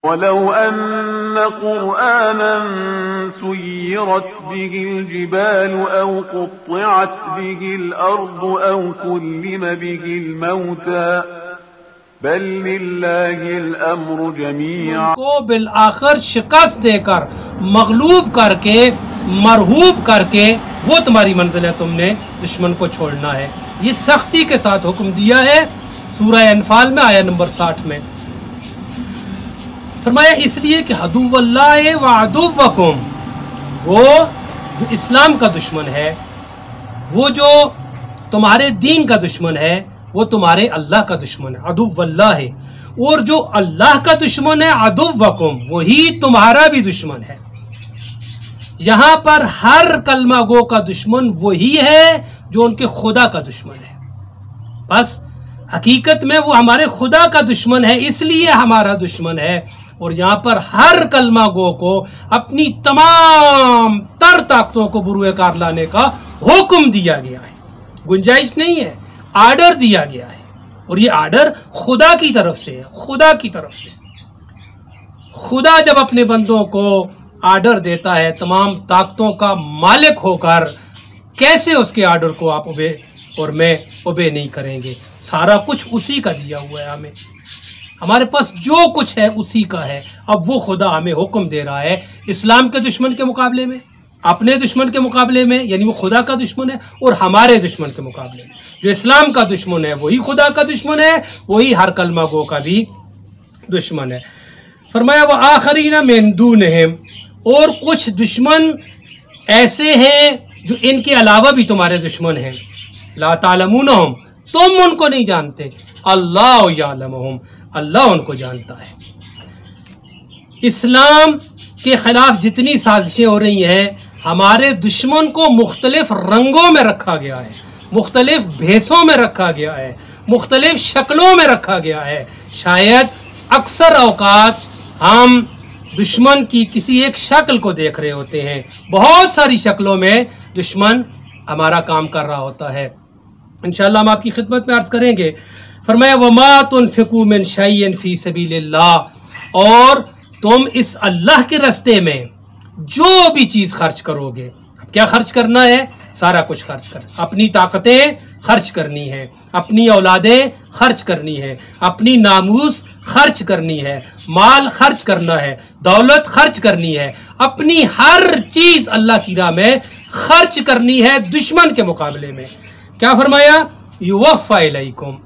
वलौ अन्न क़ुरआनन सुय्यरत बिहिल जिबालु औ क़ुत्तिअत बिहिल अर्दु औ कुल्लिम बिहिल मौता बल लिल्लाहिल अम्रु जमीअ। को बिल आखिर शिकस्त देकर, मगलूब करके, मरहूब करके वो तुम्हारी मंजिल है, तुमने दुश्मन को छोड़ना है। ये सख्ती के साथ हुक्म दिया है सूरह अनफाल में आया नंबर 60 में। फरमाया इसलिए कि अदुव्वल्लाहि व अदुव्वकुम, वो जो इस्लाम का दुश्मन है, वो जो तुम्हारे दीन का दुश्मन है, वो तुम्हारे अल्लाह का दुश्मन है, अदुव्वल्लाहि। और जो अल्लाह का दुश्मन है अदुव्वकुम, वही तुम्हारा भी दुश्मन है। यहां पर हर कलमा गो का दुश्मन वही है जो उनके खुदा का दुश्मन है। बस हकीकत में वो हमारे खुदा का दुश्मन है, इसलिए हमारा दुश्मन है। और यहाँ पर हर कलमा गो को अपनी तमाम तर ताकतों को बुरुए कार लाने का हुक्म दिया गया है। गुंजाइश नहीं है, आर्डर दिया गया है। और ये आर्डर खुदा की तरफ से है, खुदा की तरफ से। खुदा जब अपने बंदों को आर्डर देता है तमाम ताकतों का मालिक होकर, कैसे उसके आर्डर को आप ओबे और मैं ओबे नहीं करेंगे? सारा कुछ उसी का दिया हुआ है हमें, हमारे पास जो कुछ है उसी का है। अब वो खुदा हमें हुक्म दे रहा है इस्लाम के दुश्मन के मुकाबले में, अपने दुश्मन के मुकाबले में, यानी वो खुदा का दुश्मन है, और हमारे दुश्मन के मुकाबले में जो इस्लाम का दुश्मन है वही खुदा का दुश्मन है, वही हर कलमा गो का भी दुश्मन है। फरमाया वो आखरीना मिन दूनहिम, और कुछ दुश्मन ऐसे हैं जो इनके अलावा भी तुम्हारे दुश्मन हैं। ला तालमूनहुम, तुम उनको नहीं जानते, अल्लाह यालमुहुम, अल्लाह उनको जानता है। इस्लाम के खिलाफ जितनी साजिशें हो रही हैं, हमारे दुश्मन को मुख्तलिफ रंगों में रखा गया है, मुख्तलिफ भेसों में रखा गया है, मुख्तलिफ शक्लों में रखा गया है। शायद अक्सर औकात हम दुश्मन की किसी एक शक्ल को देख रहे होते हैं, बहुत सारी शक्लों में दुश्मन हमारा काम कर रहा होता है। इंशाअल्लाह हम आपकी खिदमत में अर्ज करेंगे। फरमाया वमा तुनफिकू मिन शैइन फी सबीलिल्लाह, और तुम इस अल्लाह के रास्ते में जो भी चीज़ खर्च करोगे, अब क्या खर्च करना है? सारा कुछ खर्च कर, अपनी ताकतें खर्च करनी है, अपनी औलादें खर्च करनी है, अपनी नामूस खर्च करनी है, माल खर्च करना है, दौलत खर्च करनी है, अपनी हर चीज़ अल्लाह की राह में खर्च करनी है दुश्मन के मुकाबले में। क्या फरमाया? युवफ़्फ़ा इलैकुम,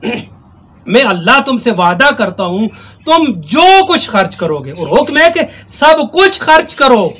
मैं अल्लाह तुमसे वादा करता हूं तुम जो कुछ खर्च करोगे, और हुक्म है कि सब कुछ खर्च करो,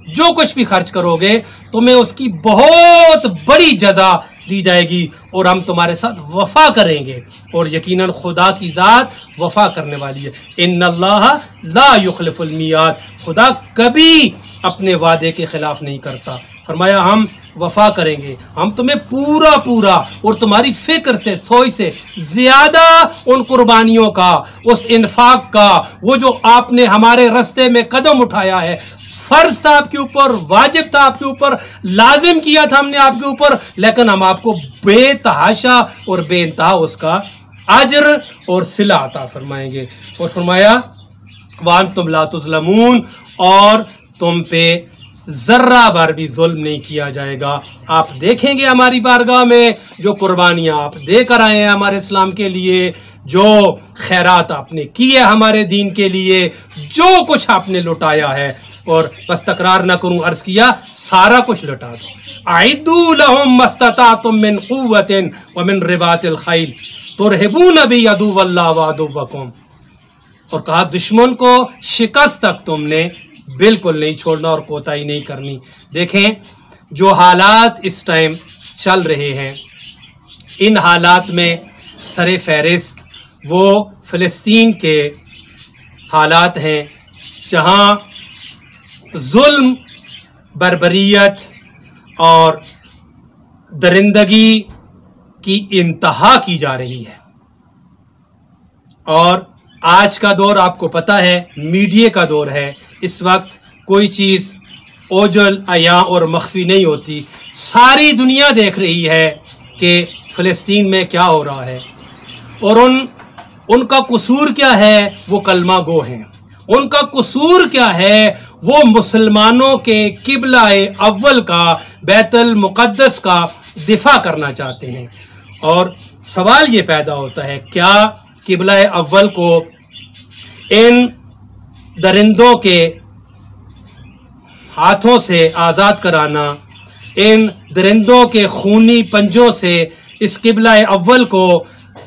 जो कुछ भी खर्च करोगे तुम्हें उसकी बहुत बड़ी जजा दी जाएगी, और हम तुम्हारे साथ वफा करेंगे। और यकीनन खुदा की ज़ात वफा करने वाली है। इन्नल्लाह ला युखलिफुल मियाद, खुदा कभी अपने वादे के खिलाफ नहीं करता। फरमाया हम वफा करेंगे, हम तुम्हें पूरा पूरा और तुम्हारी फिक्र से, सोच से ज्यादा उन कुर्बानियों का, उस इन्फाक का, वो जो आपने हमारे रास्ते में कदम उठाया है, फर्ज था आपके ऊपर, वाजिब था आपके ऊपर, लाजिम किया था हमने आपके ऊपर, लेकिन हम आपको बेतहाशा और बेइंतहा उसका अजर और सिला अता फरमाएंगे। और फरमाया वान तुम ला तुज़लमून, और तुम पे जर्रा बार भी जुल्म नहीं किया जाएगा। आप देखेंगे हमारी बारगाह में जो कुर्बानियाँ आप देकर आए हैं हमारे इस्लाम के लिए, जो खैरात आपने की है हमारे दीन के लिए, जो कुछ आपने लुटाया है, और बस तकरार ना करूं, अर्ज किया सारा कुछ लुटा दो। आइदू लहुम मस्ततातुम मिन कुव्वतिन व मिन रिबातिल खैल तुरहिबून बि अदुव्वल्लाह व अदुव्वकुम, और कहा दुश्मन को शिकस्त तक तुमने बिल्कुल नहीं छोड़ना और कोताही नहीं करनी। देखें जो हालात इस टाइम चल रहे हैं, इन हालात में सरे फहरिस्त वो फ़लस्तीन के हालात हैं, जहां जुल्म, बर्बरियत और दरिंदगी की इंतहा की जा रही है। और आज का दौर आपको पता है मीडिया का दौर है। इस वक्त कोई चीज़ ओझल अया और मख्फी नहीं होती, सारी दुनिया देख रही है कि फ़लस्तीन में क्या हो रहा है, और उनका कसूर क्या है? वो कलमा गो हैं, उनका कसूर क्या है? वो मुसलमानों के किबला अव्वल का, बैतुल मुक़द्दस का दिफा करना चाहते हैं। और सवाल ये पैदा होता है, क्या किबला अव्वल को इन दरिंदों के हाथों से आज़ाद कराना, इन दरिंदों के खूनी पंजों से इस किबला अव्वल को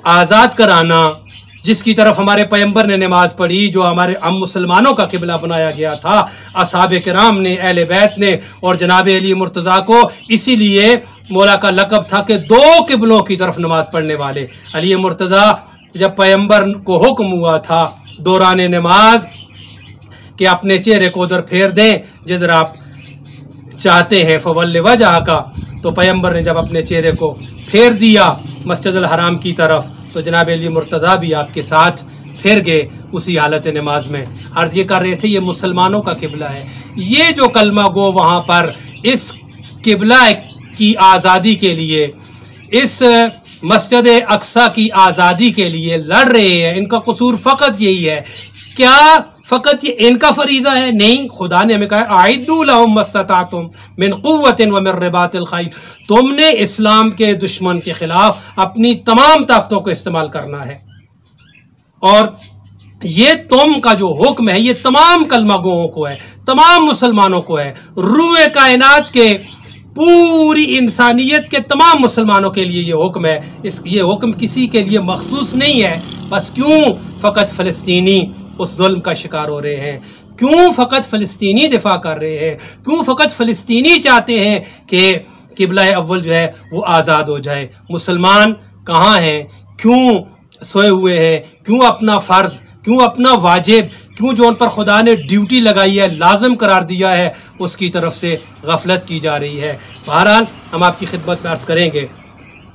आज़ाद कराना, जिसकी तरफ हमारे पैगंबर ने नमाज पढ़ी, जो हम मुसलमानों का किबला बनाया गया था, असहाबे किराम ने, अहले बैत ने और जनाब अली मुर्तज़ा को, इसीलिए मौला का लक़ब था कि दो किबलों की तरफ नमाज पढ़ने वाले। अली मुर्तज़ा जब पैगंबर को हुक्म हुआ था दौरान नमाज कि अपने चेहरे को उधर फेर दें जिधर आप चाहते हैं, फवल्ल वजह का, तो पैगंबर ने जब अपने चेहरे को फेर दिया मस्जिदुल हराम की तरफ, तो जनाब अली मुर्तज़ा भी आपके साथ फिर गए उसी हालत नमाज में। अर्ज़ ये कर रहे थे ये मुसलमानों का किबला है। ये जो कलमा गो वहाँ पर इस किबला की आज़ादी के लिए, इस मस्जिद अक्सा की आज़ादी के लिए लड़ रहे हैं, इनका कसूर फ़कत यही है। क्या फ़कत ये इनका फरीज़ा है? नहीं, खुदा ने हमें कहा आइद्दू लहुम मस्तताअतुम मिन कुव्वतिन व मिन रिबातिल खैल। तुमने इस्लाम के दुश्मन के खिलाफ अपनी तमाम ताकतों को इस्तेमाल करना है। और ये तुम का जो हुक्म है ये तमाम कलमा गोओं को है, तमाम मुसलमानों को है, रूए कायनात के, पूरी इंसानियत के तमाम मुसलमानों के लिए ये हुक्म है। ये हुक्म किसी के लिए मखसूस नहीं है। बस क्यों फ़कत फ़लस्तीनी उस जुल्म का शिकार हो रहे हैं? क्यों फ़कत फ़लस्तीनी दिफा कर रहे हैं? क्यों फ़कत फ़लस्तीनी चाहते हैं कि किबला अव्वल जो है वो आज़ाद हो जाए? मुसलमान कहाँ हैं? क्यों सोए हुए हैं? क्यों अपना फ़र्ज़, क्यों अपना वाजिब, क्यों जो उन पर खुदा ने ड्यूटी लगाई है, लाजम करार दिया है, उसकी तरफ से गफलत की जा रही है? बहरहाल हम आपकी खिदमत में अर्ज़ करेंगे।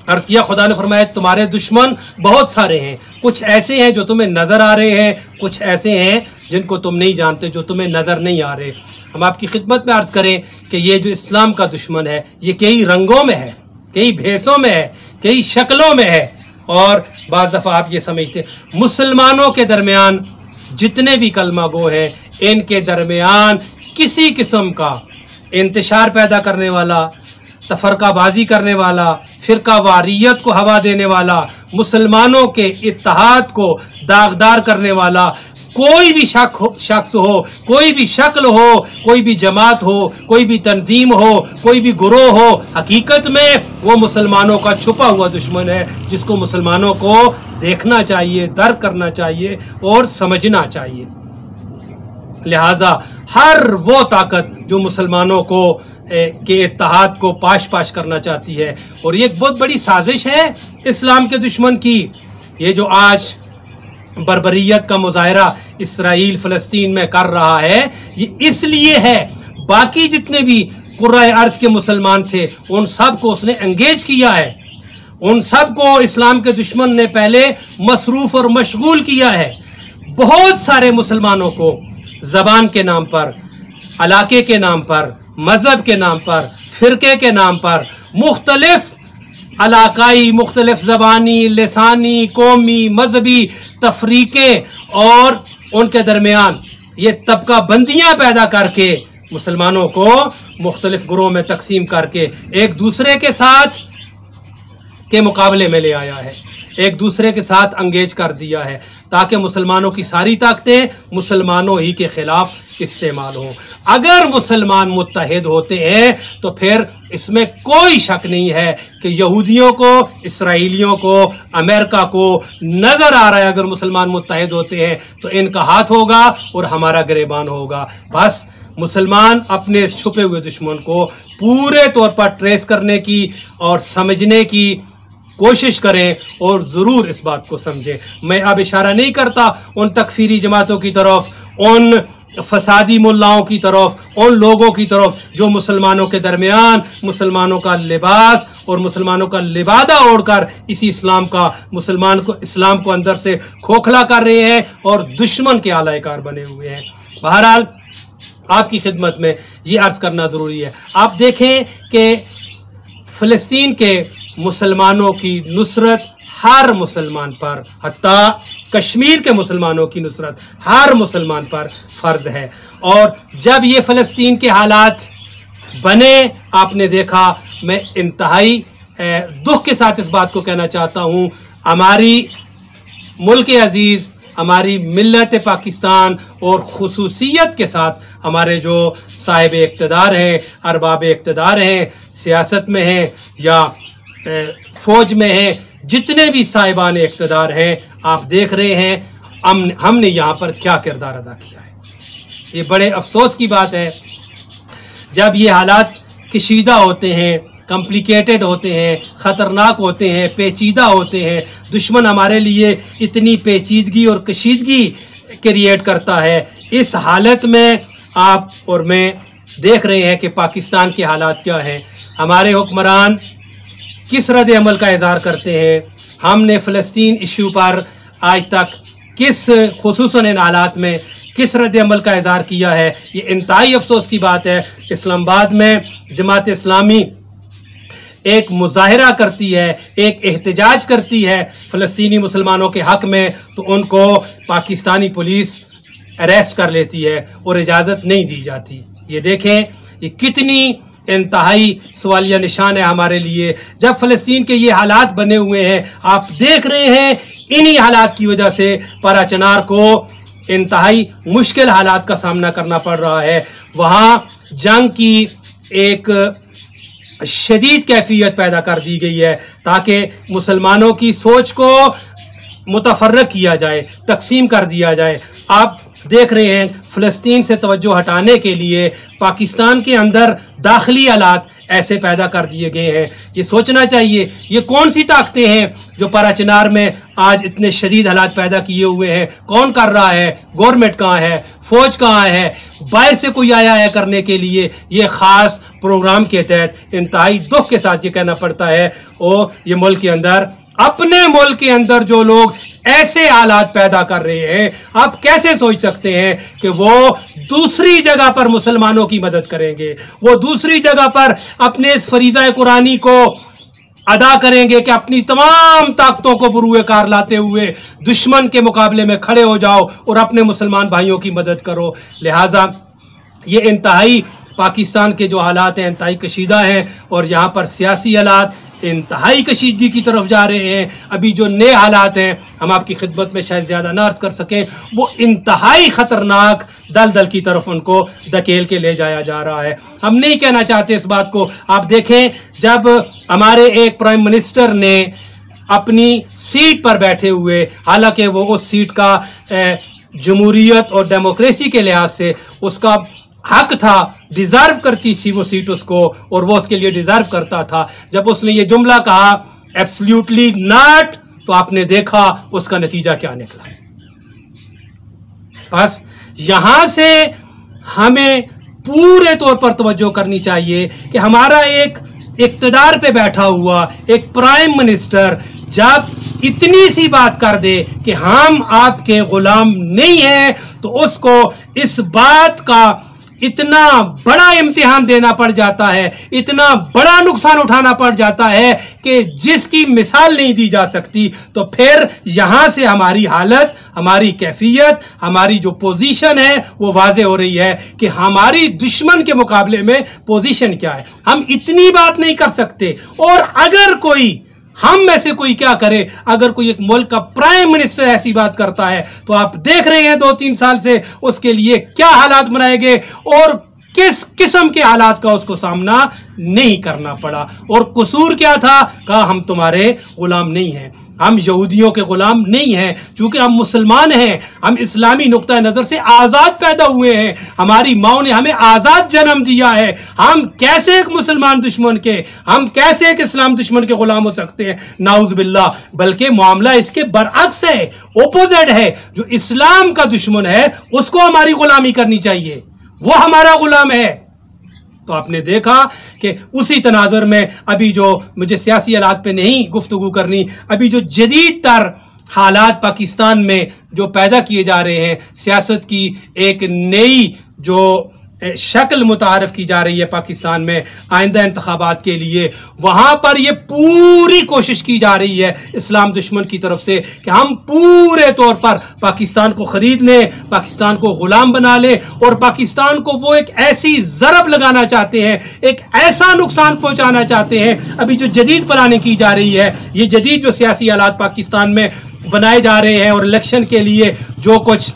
अर्ज़ किया, खुदा ने फरमाया तुम्हारे दुश्मन बहुत सारे हैं, कुछ ऐसे हैं जो तुम्हें नज़र आ रहे हैं, कुछ ऐसे हैं जिनको तुम नहीं जानते, जो तुम्हें नज़र नहीं आ रहे। हम आपकी खिदमत में अर्ज़ करें कि ये जो इस्लाम का दुश्मन है ये कई रंगों में है, कई भेसों में है, कई शक्लों में है। और बाज़ दफ़ा आप ये समझते मुसलमानों के दरमियान जितने भी कलमा गो हैं, इनके दरमियान किसी किस्म का इंतशार पैदा करने वाला, तफरकाबाजी करने वाला, फ़िरका वारियत को हवा देने वाला, मुसलमानों के इत्तेहाद को दागदार करने वाला कोई भी शख्स हो, कोई भी शक्ल हो, कोई भी जमात हो, कोई भी तंजीम हो, कोई भी गुरोह हो, हकीकत में वो मुसलमानों का छुपा हुआ दुश्मन है, जिसको मुसलमानों को देखना चाहिए, दर्क करना चाहिए और समझना चाहिए। लिहाजा हर वो ताकत जो मुसलमानों को के इत्तेहाद को पाश पाश करना चाहती है, और ये एक बहुत बड़ी साजिश है इस्लाम के दुश्मन की। ये जो आज बर्बरियत का मुजाहरा इसराइल फ़लस्तीन में कर रहा है, ये इसलिए है, बाकी जितने भी कुर्राए अर्ज़ के मुसलमान थे उन सब को उसने एंगेज किया है, उन सब को इस्लाम के दुश्मन ने पहले मसरूफ़ और मशगूल किया है। बहुत सारे मुसलमानों को ज़बान के नाम पर, इलाके के नाम पर, मज़हब के नाम पर, फ़िरके के नाम पर, मुख्तलिफ इलाकाई, मुख्तलिफ ज़बानी, लिसानी, कौमी, मजहबी तफरीक़े और उनके दरमियान ये तबका बंदियाँ पैदा करके मुसलमानों को मुख्तलिफ गुरों में तकसीम करके एक दूसरे के साथ के मुकाबले में ले आया है, एक दूसरे के साथ अंगेज कर दिया है, ताकि मुसलमानों की सारी ताकतें मुसलमानों ही के खिलाफ इस्तेमाल हों। अगर मुसलमान मुत्तहिद होते हैं तो फिर इसमें कोई शक नहीं है कि यहूदियों को, इसराइलियों को, अमेरिका को नज़र आ रहा है, अगर मुसलमान मुत्तहिद होते हैं तो इनका हाथ होगा और हमारा गिरेबान होगा। बस मुसलमान अपने छुपे हुए दुश्मन को पूरे तौर पर ट्रेस करने की और समझने की कोशिश करें और ज़रूर इस बात को समझें। मैं अब इशारा नहीं करता उन तकफीरी जमातों की तरफ, उन फसादी मुल्लाओं की तरफ, उन लोगों की तरफ जो मुसलमानों के दरमियान मुसलमानों का लिबास और मुसलमानों का लिबादा ओढ़कर इसी इस्लाम को अंदर से खोखला कर रहे हैं और दुश्मन के आलायकार बने हुए हैं। बहरहाल आपकी खिदमत में ये अर्ज़ करना ज़रूरी है। आप देखें कि फ़लस्तीन के मुसलमानों की नुसरत हर मुसलमान पर, हत्ता कश्मीर के मुसलमानों की नुसरत हर मुसलमान पर फ़र्ज है। और जब ये फ़लस्तीन के हालात बने, आपने देखा, मैं इंतहाई दुख के साथ इस बात को कहना चाहता हूँ, हमारी मुल्क अज़ीज़, हमारी मिल्लत पाकिस्तान और खुसूसियत के साथ हमारे जो साहिब इक़्तिदार हैं, अरबाब इक़्तिदार हैं, सियासत में हैं या फ़ौज में हैं, जितने भी साहिबान इक़्तिदार हैं, आप देख रहे हैं हमने यहाँ पर क्या किरदार अदा किया है। ये बड़े अफसोस की बात है जब ये हालात कशीदा होते हैं, कॉम्प्लिकेटेड होते हैं, ख़तरनाक होते हैं, पेचीदा होते हैं। दुश्मन हमारे लिए इतनी पेचीदगी और कशीदगी क्रिएट करता है। इस हालत में आप और मैं देख रहे हैं कि पाकिस्तान के हालात क्या हैं, हमारे हुक्मरान किस रद्द अमल का इज़हार करते हैं, हमने फ़लस्तीन इशू पर आज तक किस खुसूसन इन हालात में किस रद्द अमल का इज़हार किया है। ये इंतहाई अफसोस की बात है। इस्लामाबाद में जमात इस्लामी एक मुजाहिरा करती है, एक एहतजाज करती है फ़लस्तीनी मुसलमानों के हक़ में, तो उनको पाकिस्तानी पुलिस अरेस्ट कर लेती है और इजाज़त नहीं दी जाती। ये देखें, ये कितनी इंतहाई सवालिया निशान है हमारे लिए। जब फ़लस्तीन के ये हालात बने हुए हैं, आप देख रहे हैं, इन्हीं हालात की वजह से पाराचनार को इंतहाई मुश्किल हालात का सामना करना पड़ रहा है। वहाँ जंग की एक शदीद कैफियत पैदा कर दी गई है ताकि मुसलमानों की सोच को मुतफर्रक किया जाए, तकसीम कर दिया जाए। आप देख रहे हैं, फ़लस्तीन से तवज्जो हटाने के लिए पाकिस्तान के अंदर दाखिली हालात ऐसे पैदा कर दिए गए हैं। ये सोचना चाहिए, ये कौन सी ताकतें हैं जो पाराचनार में आज इतने शदीद हालात पैदा किए हुए हैं? कौन कर रहा है? गवर्नमेंट कहाँ है? फ़ौज कहाँ है? बाहर से कोई आया है करने के लिए? ये ख़ास प्रोग्राम के तहत इंतहाई दुख के साथ ये कहना पड़ता है, और ये मुल्क के अंदर, अपने मुल्क के अंदर जो लोग ऐसे हालात पैदा कर रहे हैं, आप कैसे सोच सकते हैं कि वो दूसरी जगह पर मुसलमानों की मदद करेंगे? वो दूसरी जगह पर अपने फरीज़ा कुरानी को अदा करेंगे कि अपनी तमाम ताकतों को बुरूए कार लाते हुए दुश्मन के मुकाबले में खड़े हो जाओ और अपने मुसलमान भाइयों की मदद करो। लिहाजा ये इंतहाई पाकिस्तान के जो हालात हैं इंतहाई कशीदा हैं, और यहाँ पर सियासी हालात इंतहाई कशीदगी की तरफ जा रहे हैं। अभी जो नए हालात हैं, हम आपकी खिदमत में शायद ज़्यादा ना अर्ज़ कर सकें, वो इंतहाई ख़तरनाक दलदल की तरफ उनको धकेल के ले जाया जा रहा है। हम नहीं कहना चाहते इस बात को। आप देखें, जब हमारे एक प्राइम मिनिस्टर ने अपनी सीट पर बैठे हुए, हालांकि वो उस सीट का जमहूरियत और डेमोक्रेसी के लिहाज से उसका हक था, डिज़र्व करती थी वो सीट उसको, और वो उसके लिए डिज़र्व करता था, जब उसने ये जुमला कहा एब्सोल्युटली नॉट, तो आपने देखा उसका नतीजा क्या निकला। बस यहां से हमें पूरे तौर पर तवज्जो करनी चाहिए कि हमारा एक इक़्तिदार पे बैठा हुआ एक प्राइम मिनिस्टर जब इतनी सी बात कर दे कि हम आपके गुलाम नहीं हैं, तो उसको इस बात का इतना बड़ा इम्तिहान देना पड़ जाता है, इतना बड़ा नुकसान उठाना पड़ जाता है कि जिसकी मिसाल नहीं दी जा सकती। तो फिर यहां से हमारी हालत, हमारी कैफियत, हमारी जो पोजीशन है वो वाज़े हो रही है कि हमारी दुश्मन के मुकाबले में पोजीशन क्या है। हम इतनी बात नहीं कर सकते, और अगर कोई हम में से कोई क्या करे, अगर कोई एक मुल्क का प्राइम मिनिस्टर ऐसी बात करता है, तो आप देख रहे हैं 2-3 साल से उसके लिए क्या हालात बनाए गए और किस किस्म के हालात का उसको सामना नहीं करना पड़ा। और कसूर क्या था? कहा हम तुम्हारे गुलाम नहीं हैं, हम यहूदियों के गुलाम नहीं हैं, चूंकि हम मुसलमान हैं, हम इस्लामी नुक्ता नज़र से आज़ाद पैदा हुए हैं, हमारी माओ ने हमें आज़ाद जन्म दिया है। हम कैसे एक मुसलमान दुश्मन के, हम कैसे एक इस्लाम दुश्मन के गुलाम हो सकते हैं? नाउज़ बिल्लाह। बल्कि मामला इसके बरअक्स है, ओपोजिट है। जो इस्लाम का दुश्मन है उसको हमारी गुलामी करनी चाहिए, वो हमारा गुलाम है। तो आपने देखा कि उसी तनाज़ुर में अभी जो, मुझे सियासी हालात पे नहीं गुफ्तगू करनी, अभी जो जदीद तर हालात पाकिस्तान में जो पैदा किए जा रहे हैं, सियासत की एक नई जो शक्ल मुतारफ की जा रही है पाकिस्तान में आइंदा इंतखाबात के लिए, वहां पर ये पूरी कोशिश की जा रही है इस्लाम दुश्मन की तरफ से कि हम पूरे तौर पर पाकिस्तान को खरीद लें, पाकिस्तान को गुलाम बना लें और पाकिस्तान को वो एक ऐसी ज़रब लगाना चाहते हैं, एक ऐसा नुकसान पहुंचाना चाहते हैं। अभी जो जदीद प्लानिंग की जा रही है, ये जदीद जो सियासी हालात पाकिस्तान में बनाए जा रहे हैं और इलेक्शन के लिए जो कुछ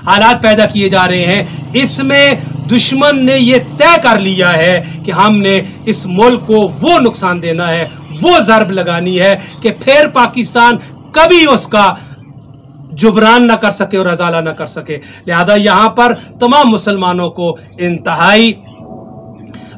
हालात पैदा किए जा रहे हैं, इसमें दुश्मन ने यह तय कर लिया है कि हमने इस मुल्क को वो नुकसान देना है, वो ज़रब लगानी है कि फिर पाकिस्तान कभी उसका जुबरान ना कर सके और अजाला ना कर सके। लिहाजा यहां पर तमाम मुसलमानों को इंतहाई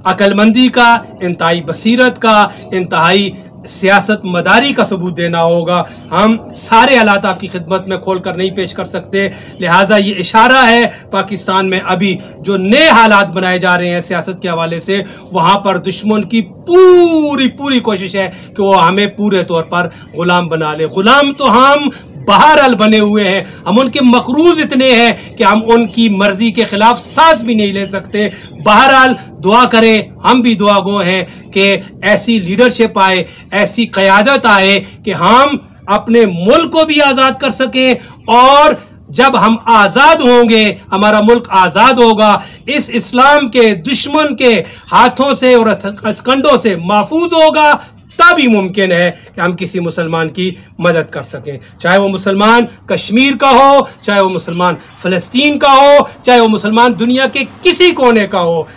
अक्लमंदी का, इंतहाई बसीरत का, इंतहाई सियासत मदारी का सबूत देना होगा। हम सारे हालात आपकी खिदमत में खोल कर नहीं पेश कर सकते, लिहाजा ये इशारा है पाकिस्तान में अभी जो नए हालात बनाए जा रहे हैं सियासत के हवाले से, वहाँ पर दुश्मन की पूरी कोशिश है कि वो हमें पूरे तौर पर गुलाम बना ले। गुलाम तो हम बहरहाल बने हुए हैं, हम उनके मकरूज इतने हैं कि हम उनकी मर्जी के खिलाफ सांस भी नहीं ले सकते। बहरहाल दुआ करें, हम भी दुआ गो हैं कि ऐसी लीडरशिप आए, ऐसी क़यादत आए कि हम अपने मुल्क को भी आज़ाद कर सकें और जब हम आज़ाद होंगे, हमारा मुल्क आज़ाद होगा, इस इस्लाम के दुश्मन के हाथों से और हथकंडों से महफूज होगा, तभी मुमकिन है कि हम किसी मुसलमान की मदद कर सकें, चाहे वो मुसलमान कश्मीर का हो, चाहे वो मुसलमान फ़लस्तीन का हो, चाहे वो मुसलमान दुनिया के किसी कोने का हो।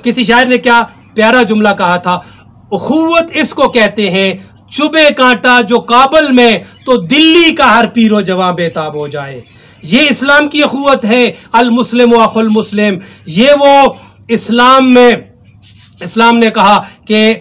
किसी शायर ने क्या प्यारा जुमला कहा था, उखुवत इसको कहते हैं चुभे कांटा जो काबल में तो दिल्ली का हर पीरो जवां बेताब हो जाए। ये इस्लाम की अखुवत है, अल मुस्लिम व अखुल मुस्लिम। ये वो इस्लाम ने कहा कि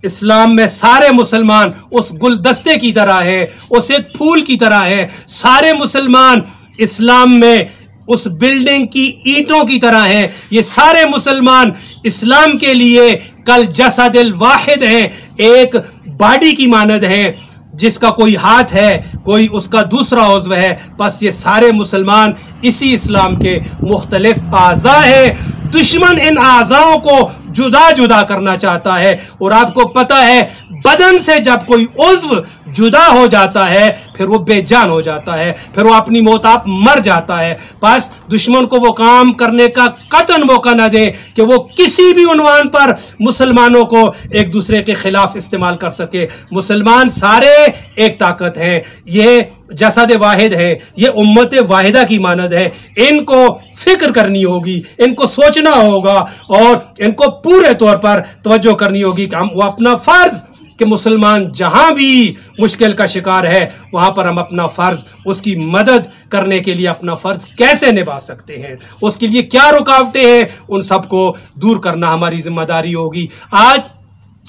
इस्लाम में सारे मुसलमान उस गुलदस्ते की तरह है, उस एक फूल की तरह है। सारे मुसलमान इस्लाम में उस बिल्डिंग की ईंटों की तरह हैं। ये सारे मुसलमान इस्लाम के लिए कल जसदिल वाहिद हैं, एक बॉडी की मानद हैं, जिसका कोई हाथ है, कोई उसका दूसरा उज़्व है। बस ये सारे मुसलमान इसी इस्लाम के मुख्तलिफ आज़ा हैं। दुश्मन इन आज़ाओं को जुदा जुदा करना चाहता है और आपको पता है बदन से जब कोई उज़्व जुदा हो जाता है फिर वो बेजान हो जाता है, फिर वो अपनी मौत आप मर जाता है। बस दुश्मन को वो काम करने का कतन मौका न दे कि वो किसी भी उन्वान पर मुसलमानों को एक दूसरे के खिलाफ इस्तेमाल कर सके। मुसलमान सारे एक ताकत हैं, ये जसद वाहिद है, ये उम्मत वाहिदा की मानद है। इनको फिक्र करनी होगी, इनको सोचना होगा और इनको पूरे तौर पर तवज्जो करनी होगी कि हम वो अपना फर्ज कि मुसलमान जहां भी मुश्किल का शिकार है वहां पर हम अपना फर्ज, उसकी मदद करने के लिए अपना फर्ज कैसे निभा सकते हैं, उसके लिए क्या रुकावटें हैं, उन सबको दूर करना हमारी जिम्मेदारी होगी। आज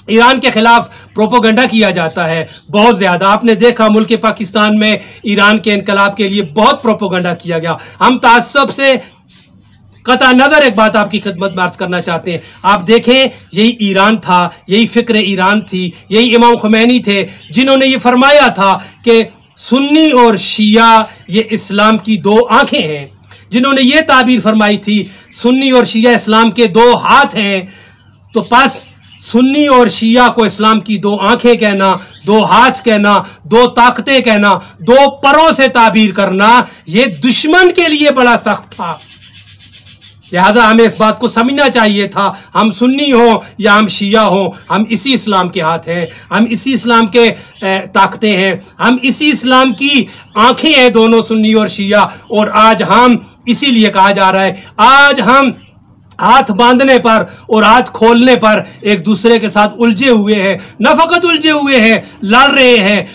ईरान के खिलाफ प्रोपोगंडा किया जाता है बहुत ज़्यादा। आपने देखा मुल्क पाकिस्तान में ईरान के इनकलाब के लिए बहुत प्रोपोगंडा किया गया। हम ताज्जुब से कता नज़र एक बात आपकी खिदमत में अर्ज करना चाहते हैं। आप देखें, यही ईरान था, यही फ़िक्र ईरान थी, यही इमाम खुमैनी थे जिन्होंने ये फरमाया था कि सुन्नी और शिया ये इस्लाम की दो आंखें हैं, जिन्होंने ये ताबीर फरमाई थी सुन्नी और शिया इस्लाम के दो हाथ हैं। तो बस सुन्नी और शिया को इस्लाम की दो आंखें कहना, दो हाथ कहना, दो ताकतें कहना, दो परों से ताबीर करना, ये दुश्मन के लिए बड़ा सख्त था। लिहाजा हमें इस बात को समझना चाहिए था, हम सुन्नी हों या हम शिया हों, हम इसी इस्लाम के हाथ हैं, हम इसी इस्लाम के ताकतें हैं, हम इसी इस्लाम की आंखें हैं, दोनों सुन्नी और शिया। और आज हम इसीलिए कहा जा रहा है, आज हम हाथ बांधने पर और हाथ खोलने पर एक दूसरे के साथ उलझे हुए हैं। न फकत उलझे हुए हैं, लड़ रहे हैं,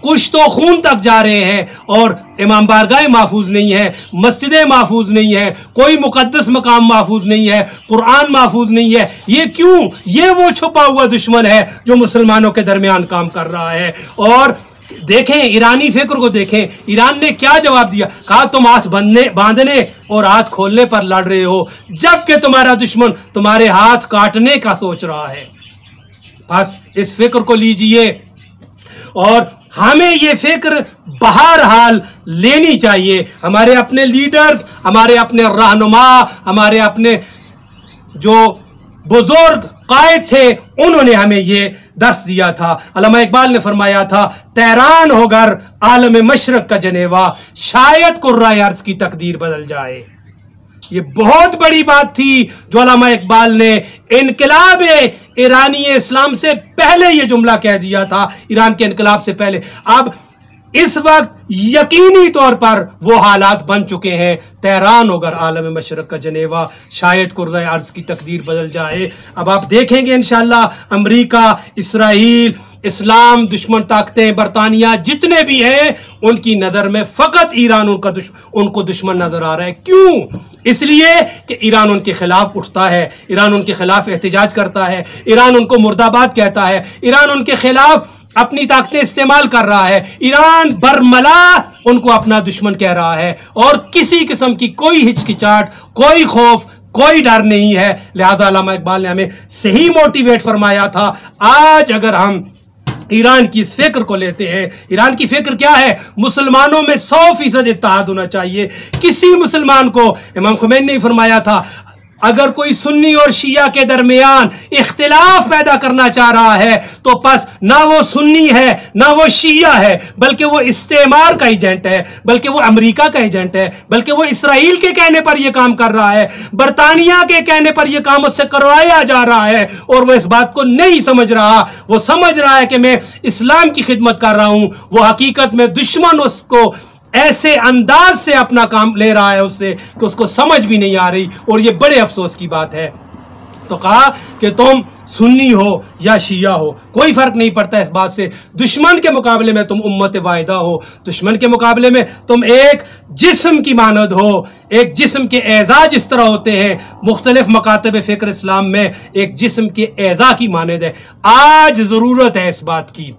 कुछ तो खून तक जा रहे हैं और इमाम बारगाह महफूज नहीं है, मस्जिदें महफूज नहीं है, कोई मुकद्दस मकाम महफूज नहीं है, कुरान महफूज नहीं है। ये क्यों? ये वो छुपा हुआ दुश्मन है जो मुसलमानों के दरमियान काम कर रहा है। और देखें, ईरानी फिक्र को देखें, ईरान ने क्या जवाब दिया, कहा तुम हाथ बांधने और हाथ खोलने पर लड़ रहे हो, जबकि तुम्हारा दुश्मन तुम्हारे हाथ काटने का सोच रहा है। बस इस फिक्र को लीजिए और हमें ये फिक्र बहरहाल लेनी चाहिए। हमारे अपने लीडर्स, हमारे अपने रहनुमा, हमारे अपने जो बुजुर्ग कायद थे, उन्होंने हमें ये दर्स दिया था। अल्लामा इकबाल ने फरमाया था, तैरान होकर आलम मशरक का जनेवा, शायद कुर्राए अर्ज की तकदीर बदल जाए। ये बहुत बड़ी बात थी जो अल्लामा इकबाल ने इनकलाब ईरानी इस्लाम से पहले ये जुमला कह दिया था, ईरान के इनकलाब से पहले। अब इस वक्त यकीनी तौर पर वो हालात बन चुके हैं, तैरान होकर आलम मशरक का जनेवा, शायद कुर्राए अर्ज की तकदीर बदल जाए। अब आप देखेंगे इंशाअल्लाह अमेरिका, इसराइल, इस्लाम दुश्मन ताकतें, बरतानिया, जितने भी हैं, उनकी नजर में फकत ईरान उनको दुश्मन नजर आ रहा है। क्यों? इसलिए कि ईरान उनके खिलाफ उठता है, ईरान उनके खिलाफ एहतजाज करता है, ईरान उनको मुर्दाबाद कहता है, ईरान उनके खिलाफ अपनी ताकतें इस्तेमाल कर रहा है, ईरान बरमला उनको अपना दुश्मन कह रहा है, और किसी किस्म की कोई हिचकिचाहट, कोई खौफ, कोई डर नहीं है। लिहाजा अल्लामा इकबाल ने हमें सही मोटिवेट फरमाया था। आज अगर हम ईरान की इस फिक्र को लेते हैं, ईरान की फिक्र क्या है? मुसलमानों में 100% इत्तेहाद होना चाहिए। किसी मुसलमान को, इमाम खुमैनी ने फरमाया था, अगर कोई सुन्नी और शिया के दरमियान इख्तिलाफ पैदा करना चाह रहा है तो बस ना वो सुन्नी है ना वो शिया है, बल्कि वो इस्तेमार का एजेंट है, बल्कि वो अमेरिका का एजेंट है, बल्कि वो इसराइल के कहने पर यह काम कर रहा है, बरतानिया के कहने पर यह काम उससे करवाया जा रहा है, और वो इस बात को नहीं समझ रहा। वो समझ रहा है कि मैं इस्लाम की खिदमत कर रहा हूं, वो हकीकत में दुश्मन उसको ऐसे अंदाज से अपना काम ले रहा है उससे कि उसको समझ भी नहीं आ रही, और ये बड़े अफसोस की बात है। तो कहा कि तुम सुन्नी हो या शिया हो, कोई फर्क नहीं पड़ता इस बात से। दुश्मन के मुकाबले में तुम उम्मत वाहिदा हो, दुश्मन के मुकाबले में तुम एक जिस्म की मानद हो। एक जिस्म के एजाज इस तरह होते हैं, मुख्तलिफ मकातब फ़िक्र इस्लाम में एक जिस्म के एजा की मानद है। आज ज़रूरत है इस बात की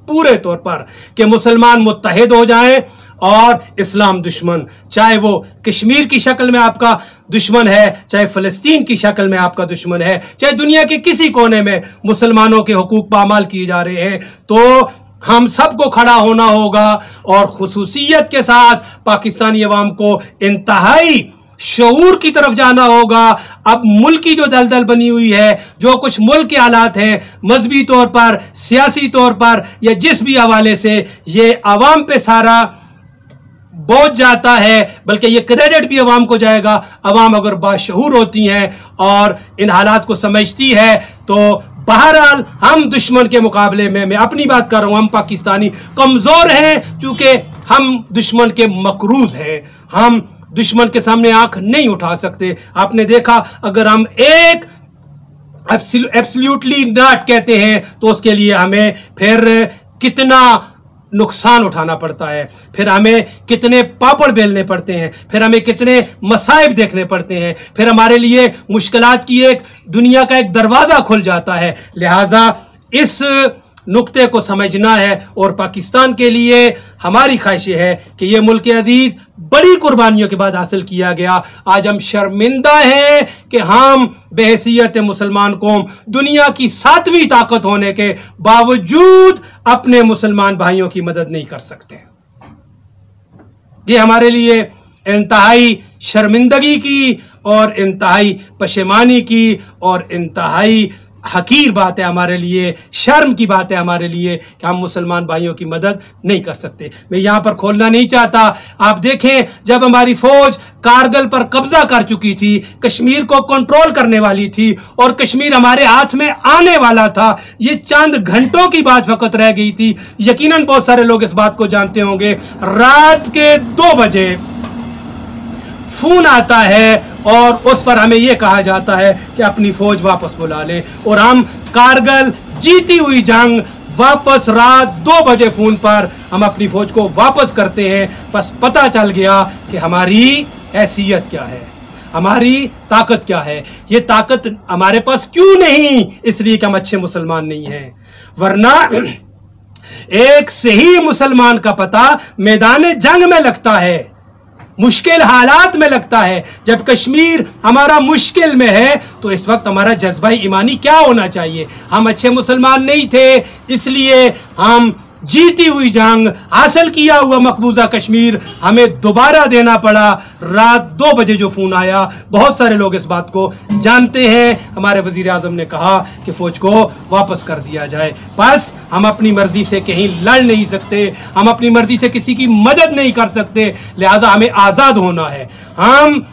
पूरे तौर पर कि मुसलमान मुत्तहिद हो जाएं, और इस्लाम दुश्मन, चाहे वो कश्मीर की शक्ल में आपका दुश्मन है, चाहे फ़लस्तीन की शक्ल में आपका दुश्मन है, चाहे दुनिया के किसी कोने में मुसलमानों के हुकूक पामाल किए जा रहे हैं, तो हम सबको खड़ा होना होगा, और खुसूसियत के साथ पाकिस्तानी अवाम को इंतहाई शऊर की तरफ जाना होगा। अब मुल्क की जो दलदल बनी हुई है, जो कुछ मुल्क के हालात हैं, मजहबी तौर पर, सियासी तौर पर, या जिस भी हवाले से, ये अवाम पे सारा बोझ जाता है, बल्कि ये क्रेडिट भी अवाम को जाएगा। अवाम अगर बाशऊर होती हैं और इन हालात को समझती है, तो बहरहाल हम दुश्मन के मुकाबले में, मैं अपनी बात कर रहा हूं, हम पाकिस्तानी कमजोर हैं, चूंकि हम दुश्मन के मकरूज हैं, हम दुश्मन के सामने आंख नहीं उठा सकते। आपने देखा, अगर हम एक एब्सोल्युटली नॉट कहते हैं तो उसके लिए हमें फिर कितना नुकसान उठाना पड़ता है, फिर हमें कितने पापड़ बेलने पड़ते हैं, फिर हमें कितने मसाइब देखने पड़ते हैं, फिर हमारे लिए मुश्किलात की एक दुनिया का एक दरवाज़ा खुल जाता है। लिहाजा इस नुक्ते को समझना है, और पाकिस्तान के लिए हमारी ख्वाहिश है कि ये मुल्क अजीज बड़ी कुर्बानियों के बाद हासिल किया गया। आज हम शर्मिंदा हैं कि हम बेहैसियत मुसलमान कौम, दुनिया की 7वीं ताकत होने के बावजूद अपने मुसलमान भाइयों की मदद नहीं कर सकते। ये हमारे लिए इंतहाई शर्मिंदगी की और इंतहाई पशेमानी की और इंतहाई हकीर बात है हमारे लिए, शर्म की बात है हमारे लिए कि हम मुसलमान भाइयों की मदद नहीं कर सकते। मैं यहाँ पर खोलना नहीं चाहता। आप देखें, जब हमारी फौज कारगिल पर कब्जा कर चुकी थी, कश्मीर को कंट्रोल करने वाली थी, और कश्मीर हमारे हाथ में आने वाला था, ये चंद घंटों की बात फकत रह गई थी। यकीनन बहुत सारे लोग इस बात को जानते होंगे। रात के 2 बजे फोन आता है और उस पर हमें यह कहा जाता है कि अपनी फौज वापस बुला लें, और हम कारगिल जीती हुई जंग वापस रात 2 बजे फोन पर हम अपनी फौज को वापस करते हैं। बस पता चल गया कि हमारी हैसियत क्या है, हमारी ताकत क्या है। ये ताकत हमारे पास क्यों नहीं? इसलिए कि हम अच्छे मुसलमान नहीं हैं, वरना एक सही मुसलमान का पता मैदान जंग में लगता है, मुश्किल हालात में लगता है। जब कश्मीर हमारा मुश्किल में है तो इस वक्त हमारा जज्बा ईमानी क्या होना चाहिए? हम अच्छे मुसलमान नहीं थे, इसलिए हम जीती हुई जंग, हासिल किया हुआ मकबूजा कश्मीर हमें दोबारा देना पड़ा। रात 2 बजे जो फोन आया, बहुत सारे लोग इस बात को जानते हैं। हमारे वजीर आजम ने कहा कि फौज को वापस कर दिया जाए। बस हम अपनी मर्जी से कहीं लड़ नहीं सकते, हम अपनी मर्जी से किसी की मदद नहीं कर सकते, लिहाजा हमें आजाद होना है। हम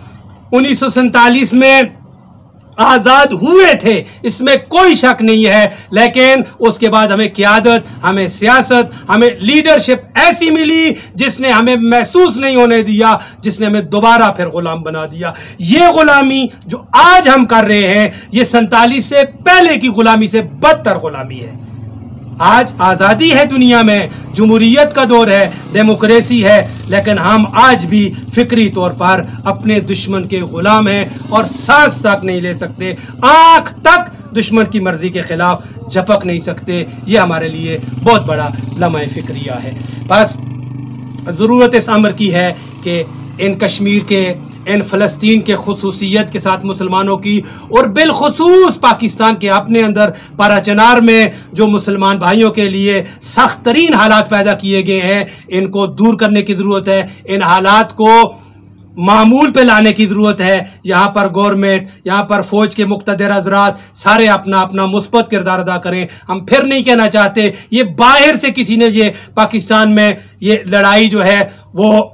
1947 में आजाद हुए थे, इसमें कोई शक नहीं है, लेकिन उसके बाद हमें क़यादत, हमें सियासत, हमें लीडरशिप ऐसी मिली जिसने हमें महसूस नहीं होने दिया, जिसने हमें दोबारा फिर गुलाम बना दिया। ये गुलामी जो आज हम कर रहे हैं, ये 47 से पहले की गुलामी से बदतर गुलामी है। आज आज़ादी है दुनिया में, जमहूरियत का दौर है, डेमोक्रेसी है, लेकिन हम आज भी फिक्री तौर पर अपने दुश्मन के गुलाम हैं और सांस तक नहीं ले सकते, आंख तक दुश्मन की मर्जी के खिलाफ झपक नहीं सकते। ये हमारे लिए बहुत बड़ा लम्हा फिक्रिया है। बस ज़रूरत इस अमर की है कि इन कश्मीर के, इन फ़लस्तीन के खुसूसियत के साथ मुसलमानों की, और बिलखुसूस पाकिस्तान के अपने अंदर पाराचनार में जो मुसलमान भाइयों के लिए सख्त तरीन हालात पैदा किए गए हैं, इनको दूर करने की ज़रूरत है। इन हालात को मामूल पे लाने की ज़रूरत है। यहाँ पर गवर्नमेंट, यहाँ पर फ़ौज के मुक़्तदर हज़रात सारे अपना अपना मुस्बत किरदार अदा करें। हम फिर नहीं कहना चाहते ये बाहर से किसी ने ये पाकिस्तान में ये लड़ाई जो है वो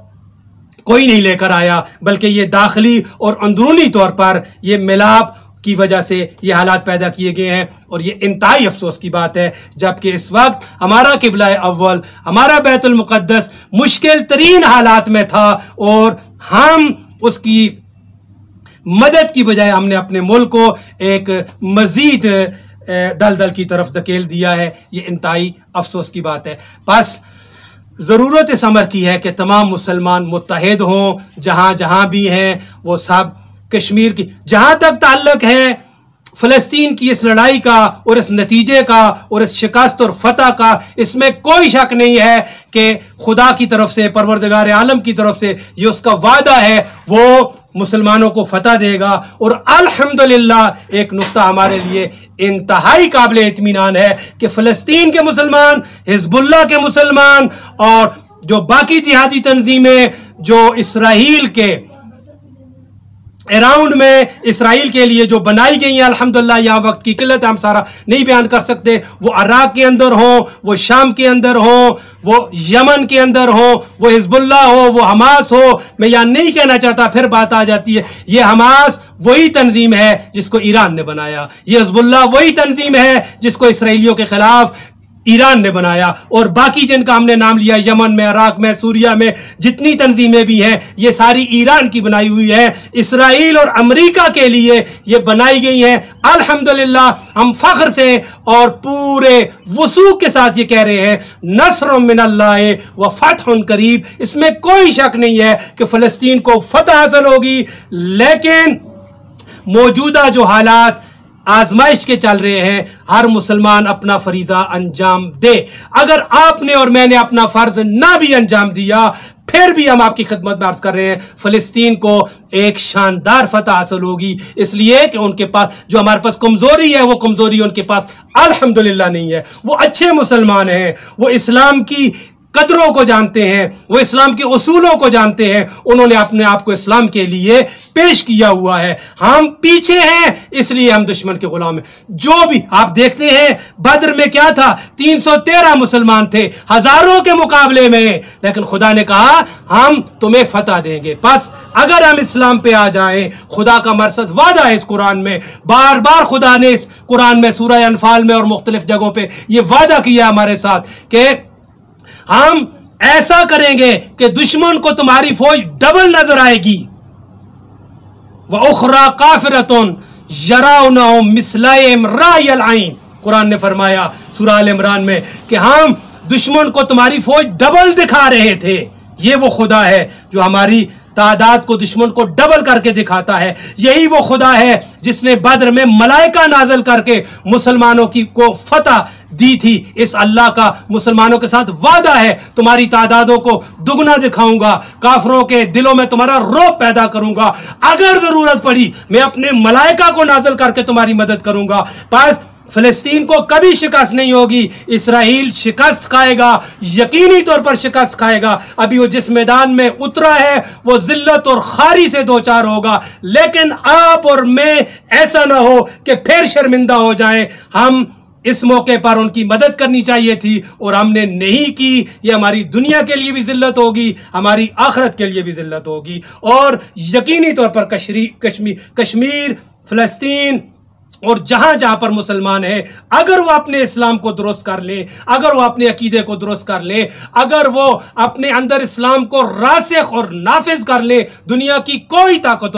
कोई नहीं लेकर आया, बल्कि ये दाखिली और अंदरूनी तौर पर ये मिलाप की वजह से ये हालात पैदा किए गए हैं। और ये इंतहाई अफसोस की बात है, जबकि इस वक्त हमारा किबला अव्वल, हमारा बैतुल मुक़द्दस मुश्किल तरीन हालात में था और हम उसकी मदद की बजाय हमने अपने मुल्क को एक मजीद दलदल की तरफ धकेल दिया है। ये इंतहाई अफसोस की बात है। बस ज़रूरत इस अमर की है कि तमाम मुसलमान मुत्तहिद हों, जहाँ जहाँ भी हैं वो सब कश्मीर की, जहाँ तक ताल्लुक है फ़लस्तीन की इस लड़ाई का और इस नतीजे का और इस शिकस्त और फतह का, इसमें कोई शक नहीं है कि खुदा की तरफ से, परवरदिगार आलम की तरफ से ये उसका वादा है, वो मुसलमानों को फतह देगा। और अल्हम्दुलिल्लाह एक नुक्ता हमारे लिए इंतहाई काबिल इत्मीनान है कि फ़लस्तीन के मुसलमान, हिज़्बुल्लाह के मुसलमान और जो बाकी जिहादी तंजीमें जो इसराइल के अराउंड में, इसराइल के लिए जो बनाई गई हैं, अल्हम्दुलिल्लाह यहाँ वक्त की किल्लत हम सारा नहीं बयान कर सकते, वो अराक के अंदर हो, वो शाम के अंदर हो, वो यमन के अंदर हो, वो हिज़्बुल्लाह हो, वो हमास हो। मैं यहाँ नहीं कहना चाहता, फिर बात आ जाती है, ये हमास वही तंजीम है जिसको ईरान ने बनाया, ये हिज़्बुल्लाह वही तंजीम है जिसको इसराइलियों के खिलाफ ईरान ने बनाया, और बाकी जिनका हमने नाम लिया, यमन में, इराक में, सूरिया में जितनी तंजीमें भी हैं, ये सारी ईरान की बनाई हुई है। इसराइल और अमेरिका के लिए ये बनाई गई हैं। अल्हम्दुलिल्लाह हम फख्र से और पूरे वसूख के साथ ये कह रहे हैं, नस्रुम मिनल्लाह व फतहुन करीब। इसमें कोई शक नहीं है कि फ़लस्तीन को फतह हासिल होगी, लेकिन मौजूदा जो हालात आजमाइश के चल रहे हैं, हर मुसलमान अपना फरीजा अंजाम दे। अगर आपने और मैंने अपना फर्ज ना भी अंजाम दिया, फिर भी हम आपकी खिदमत में अर्ज कर रहे हैं, फ़लस्तीन को एक शानदार फतह हासिल होगी, इसलिए कि उनके पास जो हमारे पास कमजोरी है, वो कमजोरी उनके पास अल्हम्दुलिल्लाह नहीं है। वो अच्छे मुसलमान हैं, वो इस्लाम की कदरों को जानते हैं, वो इस्लाम के उसूलों को जानते हैं, उन्होंने अपने आप को इस्लाम के लिए पेश किया हुआ है। हम पीछे हैं, इसलिए हम दुश्मन के गुलाम हैं। जो भी आप देखते हैं, बद्र में क्या था, 313 मुसलमान थे हजारों के मुकाबले में, लेकिन खुदा ने कहा हम तुम्हें फतह देंगे। बस अगर हम इस्लाम पे आ जाएं, खुदा का मरसद वादा है इस कुरान में, बार बार खुदा ने इस कुरान में, सूरह अनफाल में और मुख्तलिफ जगहों पे ये वादा किया हमारे साथ कि हम ऐसा करेंगे कि दुश्मन को तुम्हारी फौज डबल नजर आएगी। व उखरा काफिरतुन यराउनहुम मिस्लाइम रायल आइन, कुरान ने फरमाया सूरह आल इमरान में कि हम दुश्मन को तुम्हारी फौज डबल दिखा रहे थे। ये वो खुदा है जो हमारी तादाद को दुश्मन को डबल करके दिखाता है। यही वो खुदा है जिसने बद्र में मलाइका नाज़िल करके मुसलमानों की को फतह दी थी। इस अल्लाह का मुसलमानों के साथ वादा है, तुम्हारी तादादों को दुगना दिखाऊंगा, काफरों के दिलों में तुम्हारा रौब पैदा करूंगा, अगर जरूरत पड़ी मैं अपने मलाइका को नाज़िल करके तुम्हारी मदद करूंगा। बस फिलिस्तीन को कभी शिकस्त नहीं होगी। इसराइल शिकस्त खाएगा, यकीनी तौर पर शिकस्त खाएगा। अभी वो जिस मैदान में उतरा है वो जिल्लत और खारी से दो चार होगा, लेकिन आप और मैं ऐसा ना हो कि फिर शर्मिंदा हो जाएं। हम इस मौके पर उनकी मदद करनी चाहिए थी और हमने नहीं की। ये हमारी दुनिया के लिए भी जिल्लत होगी, हमारी आखिरत के लिए भी जिल्लत होगी। और यकीनी तौर पर कश्मीर, फिलिस्तीन और जहां जहां पर मुसलमान है, अगर वो अपने इस्लाम को दुरुस्त कर ले, अगर वो अपने अकीदे को दुरुस्त कर ले, अगर वो अपने अंदर इस्लाम को रासिख और नाफिज कर ले, दुनिया की कोई ताकत